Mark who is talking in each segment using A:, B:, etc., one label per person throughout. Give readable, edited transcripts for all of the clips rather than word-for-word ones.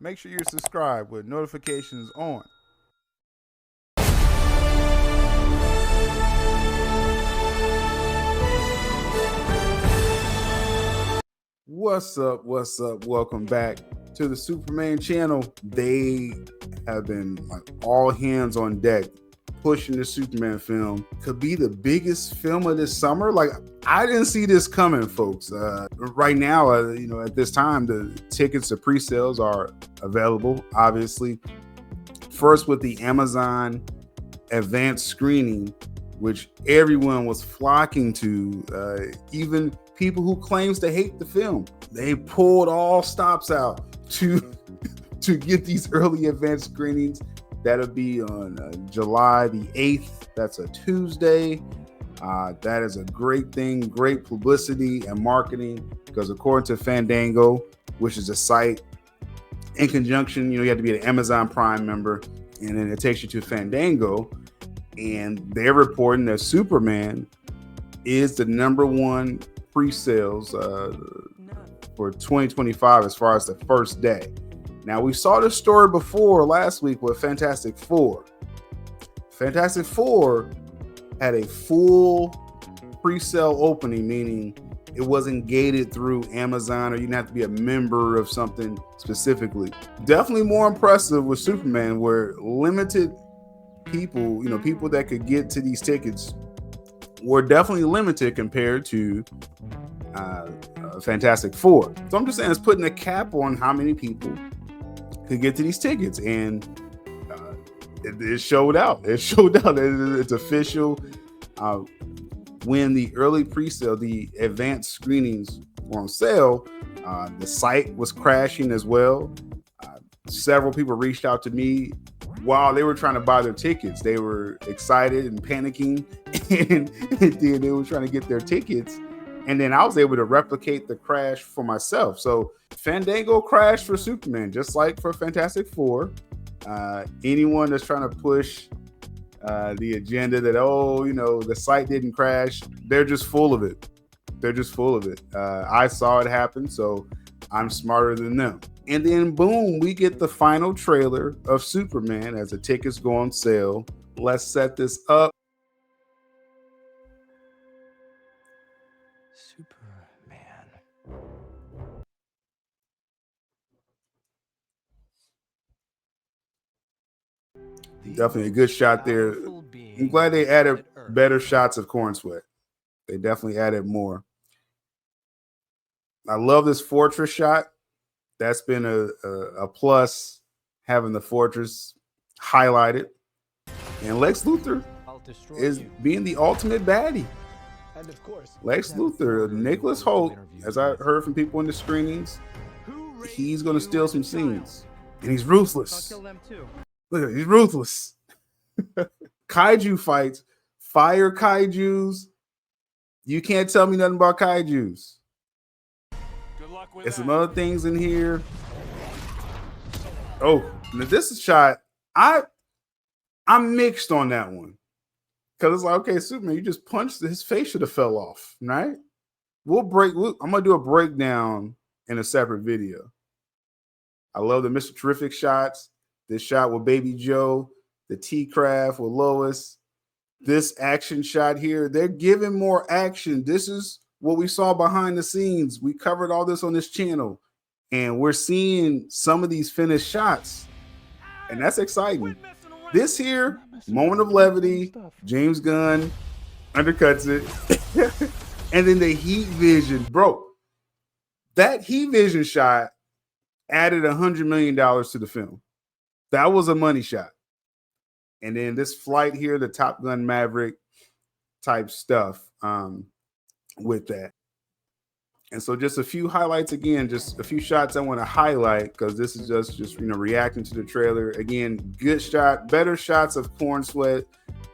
A: make sure you're subscribed with notifications on. What's up? What's up? Welcome back to the Superman channel. They have been like all hands on deck pushing the Superman film. Could be the biggest film of this summer. Like, I didn't see this coming, folks. Right now, at this time, the tickets to pre-sales are available, obviously. First with the Amazon advanced screening, which everyone was flocking to, even people who claims to hate the film. They pulled all stops out to get these early advanced screenings. That'll be on July the 8th. That's a Tuesday. That is a great thing, great publicity and marketing, because according to Fandango, which is a site in conjunction, you have to be an Amazon Prime member, and then it takes you to Fandango, and they're reporting that Superman is the #1 pre-sales for 2025 as far as the first day. Now, we saw this story before last week with Fantastic Four. Fantastic Four had a full pre-sale opening, meaning it wasn't gated through Amazon, or you didn't have to be a member of something specifically. Definitely more impressive with Superman, where limited people, people that could get to these tickets were definitely limited compared to Fantastic Four. So I'm just saying, it's putting a cap on how many people could get to these tickets, and it showed out. It showed out. It's official. When the early pre-sale, the advanced screenings were on sale, the site was crashing as well. Several people reached out to me while they were trying to buy their tickets. They were excited and panicking, and then they were trying to get their tickets. And then I was able to replicate the crash for myself. So Fandango crashed for Superman, just like for Fantastic Four. Anyone that's trying to push the agenda that, the site didn't crash, they're just full of it. They're just full of it. I saw it happen, so I'm smarter than them. And then boom, we get the final trailer of Superman as the tickets go on sale. Let's set this up.
B: Superman.
A: Definitely a good shot there. I'm glad they added better shots of Corn Sweat. They definitely added more. I love this fortress shot. That's been a plus, having the fortress highlighted. And Lex Luthor is being the ultimate baddie.
B: And of course,
A: Lex Luthor, Nicholas Hoult, as I heard from people in the screenings, he's going to steal some scenes. And he's ruthless.
C: I'll kill them too.
A: Look at it, he's ruthless. Kaiju fights, fire kaijus. You can't tell me nothing about kaijus.
C: Good luck with
A: There's
C: that.
A: some other things in here. Oh, now this is shot. I'm mixed on that one. Because it's like, okay, Superman, you just punched, his face should have fell off, right? I'm gonna do a breakdown in a separate video. I love the Mr. Terrific shots. This shot with Baby Joe, the T-Craft with Lois. This action shot here, they're giving more action. This is what we saw behind the scenes. We covered all this on this channel, and we're seeing some of these finished shots, and that's exciting. This here, moment of levity, James Gunn undercuts it. And then the heat vision, bro. That heat vision shot added $100 million to the film. That was a money shot. And then this flight here, the Top Gun Maverick type stuff with that. And so just a few highlights again, just a few shots I want to highlight, because this is just reacting to the trailer. Again, good shot, better shots of Corn Sweat.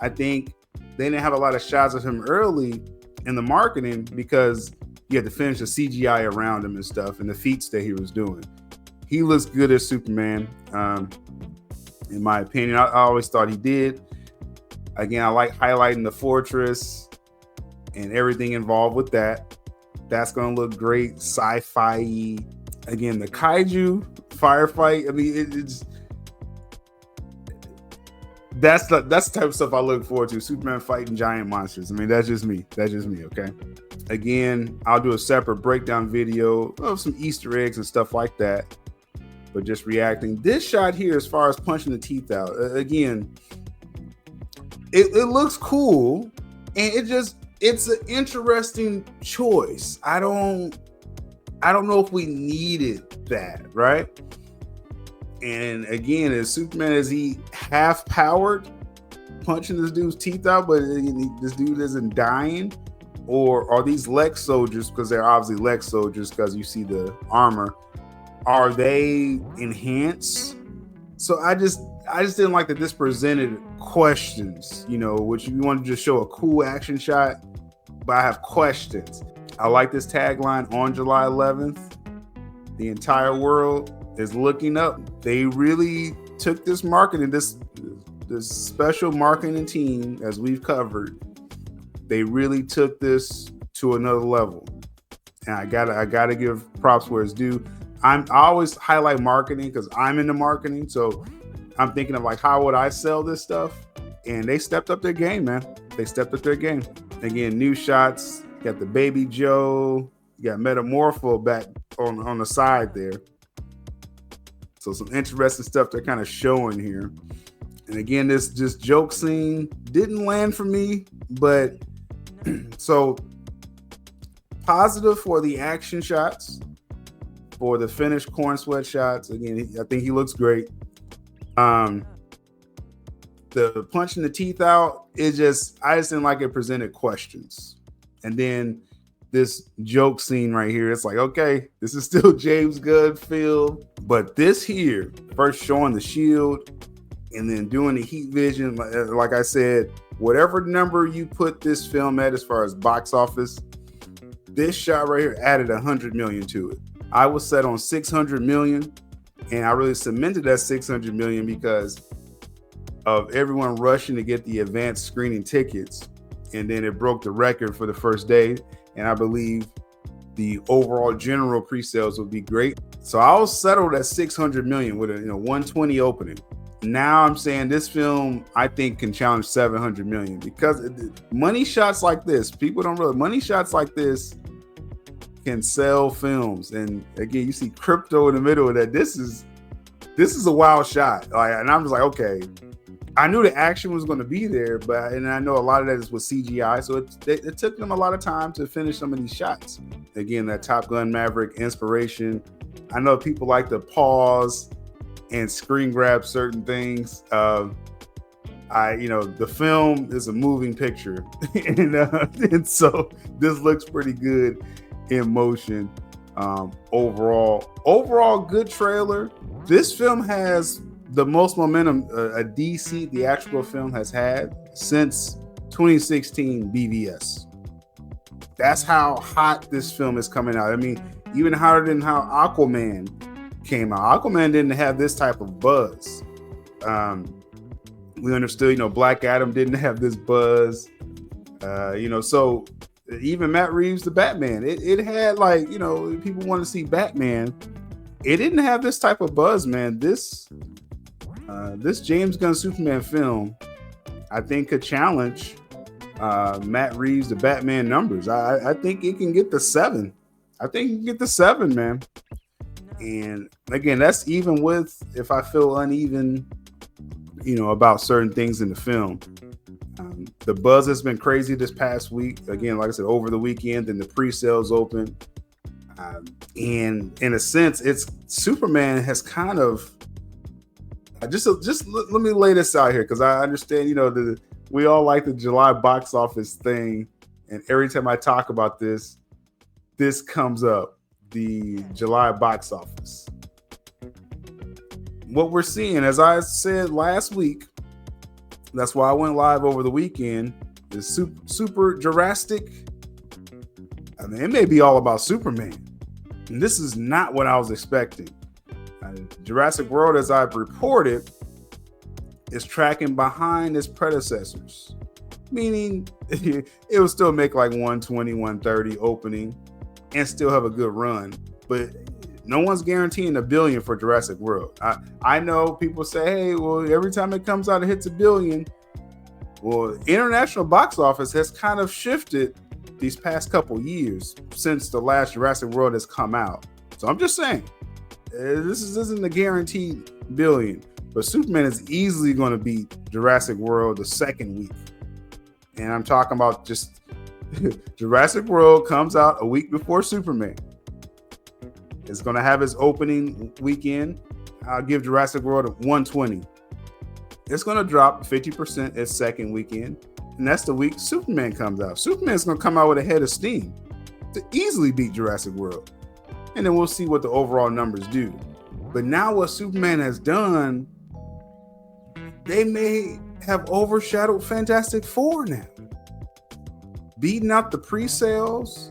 A: I think they didn't have a lot of shots of him early in the marketing because you had to finish the CGI around him and stuff, and the feats that he was doing. He looks good as Superman, in my opinion. I always thought he did. Again, I like highlighting the fortress and everything involved with that. That's going to look great, sci-fi. Again, the kaiju firefight. I mean, it's that's the type of stuff I look forward to. Superman fighting giant monsters. I mean, that's just me. Okay. Again, I'll do a separate breakdown video of some Easter eggs and stuff like that. But just reacting. This shot here, as far as punching the teeth out, again, it looks cool, and it's an interesting choice. I don't know if we needed that, right? And again, as Superman, is he half powered, punching this dude's teeth out, but this dude isn't dying? Or are these Lex soldiers, because they're obviously Lex soldiers because you see the armor, are they enhanced? So I just didn't like that this presented questions, which you want to just show a cool action shot, but I have questions. I like this tagline, on July 11th, the entire world is looking up. They really took this marketing, this special marketing team, as we've covered, they really took this to another level. And I gotta give props where it's due. I always highlight marketing because I'm into marketing. So I'm thinking of like, how would I sell this stuff? And they stepped up their game, man. They stepped up their game. Again, new shots. Got the Baby Joe. You got Metamorpho back on the side there. So some interesting stuff they're kind of showing here. And again, this joke scene didn't land for me, but so positive for the action shots, for the finished corn sweat shots. Again, I think he looks great. The punching the teeth out, I just didn't like it presented questions. And then this joke scene right here, it's like, okay, this is still James Gunn film, but this here, first showing the shield and then doing the heat vision, like I said, whatever number you put this film at as far as box office, this shot right here added 100 million to it. I was set on 600 million, and I really cemented that 600 million because of everyone rushing to get the advanced screening tickets, and then it broke the record for the first day. And I believe the overall general pre-sales would be great. So I was settled at 600 million with a 120 opening. Now I'm saying this film, I think, can challenge 700 million because money shots like this, people don't realize money shots like this can sell films. And again, you see crypto in the middle of that. This is a wild shot. And I'm just like, okay, I knew the action was going to be there, and I know a lot of that is with CGI. So it took them a lot of time to finish some of these shots. Again, that Top Gun Maverick inspiration. I know people like to pause and screen grab certain things. The film is a moving picture, and so this looks pretty good in motion. Overall good trailer. This film has the most momentum a DC theatrical film has had since 2016 BVS. That's how hot this film is coming out. I mean, even hotter than how Aquaman came out. Aquaman didn't have this type of buzz. We understood, Black Adam didn't have this buzz. So even Matt Reeves, the Batman, it had people want to see Batman. It didn't have this type of buzz, man. This James Gunn Superman film, I think, could challenge Matt Reeves, the Batman numbers. I think it can get the 7. I think it can get the 7, man. And again, that's even with if I feel uneven, about certain things in the film. The buzz has been crazy this past week. Again, like I said, over the weekend, and the pre-sales open. And in a sense, it's Superman has kind of just let me lay this out here, because I understand, we all like the July box office thing, and every time I talk about this comes up, the July box office. What we're seeing, as I said last week, that's why I went live over the weekend, is super Jurassic. I mean, it may be all about Superman, and this is not what I was expecting. Jurassic World, as I've reported, is tracking behind its predecessors, meaning it will still make like 120, 130 opening and still have a good run, but No one's guaranteeing $1 billion for Jurassic World. I know people say, hey, well, every time it comes out, it hits $1 billion. Well, international box office has kind of shifted these past couple years since the last Jurassic World has come out. So I'm just saying, this isn't a guaranteed billion, but Superman is easily going to beat Jurassic World the second week. And I'm talking about just Jurassic World comes out a week before Superman. It's going to have its opening weekend. I'll give Jurassic World a 120. It's going to drop 50% its second weekend. And that's the week Superman comes out. Superman's going to come out with a head of steam to easily beat Jurassic World. And then we'll see what the overall numbers do. But now what Superman has done, they may have overshadowed Fantastic Four now. Beating out the pre-sales,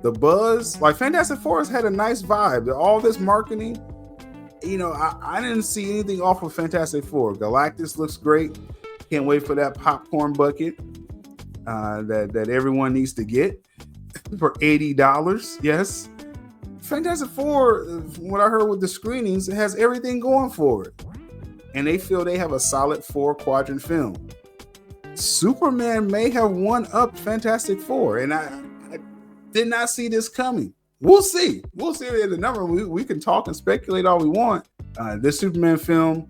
A: the buzz. Like Fantastic Four has had a nice vibe. All this marketing, I didn't see anything off of Fantastic Four. Galactus looks great. Can't wait for that popcorn bucket that everyone needs to get for $80. Yes. Fantastic Four, from what I heard with the screenings, it has everything going for it. And they feel they have a solid 4-quadrant film. Superman may have won up Fantastic Four, and I did not see this coming. We'll see. We'll see the number. We can talk and speculate all we want. This Superman film,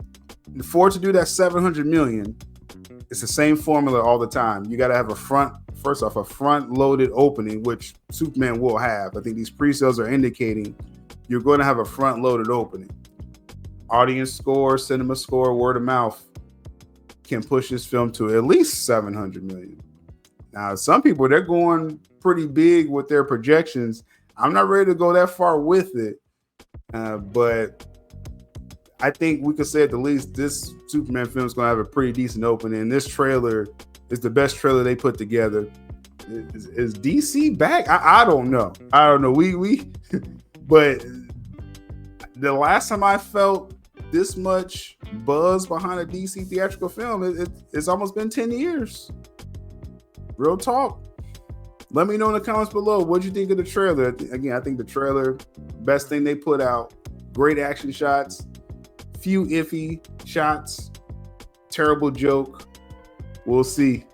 A: for it to do that $700 million, it's the same formula all the time. You got to have a front-loaded opening, which Superman will have. I think these pre-sales are indicating you're going to have a front-loaded opening. Audience score, cinema score, word of mouth can push this film to at least $700 million. Now, some people, they're going pretty big with their projections. I'm not ready to go that far with it, but I think we could say at the least this Superman film is going to have a pretty decent opening. And this trailer is the best trailer they put together. Is DC back? I don't know. But the last time I felt this much buzz behind a DC theatrical film, it's almost been 10 years. Real talk. Let me know in the comments below what you think of the trailer. Again, I think the trailer, best thing they put out. Great action shots, few iffy shots, terrible joke. We'll see.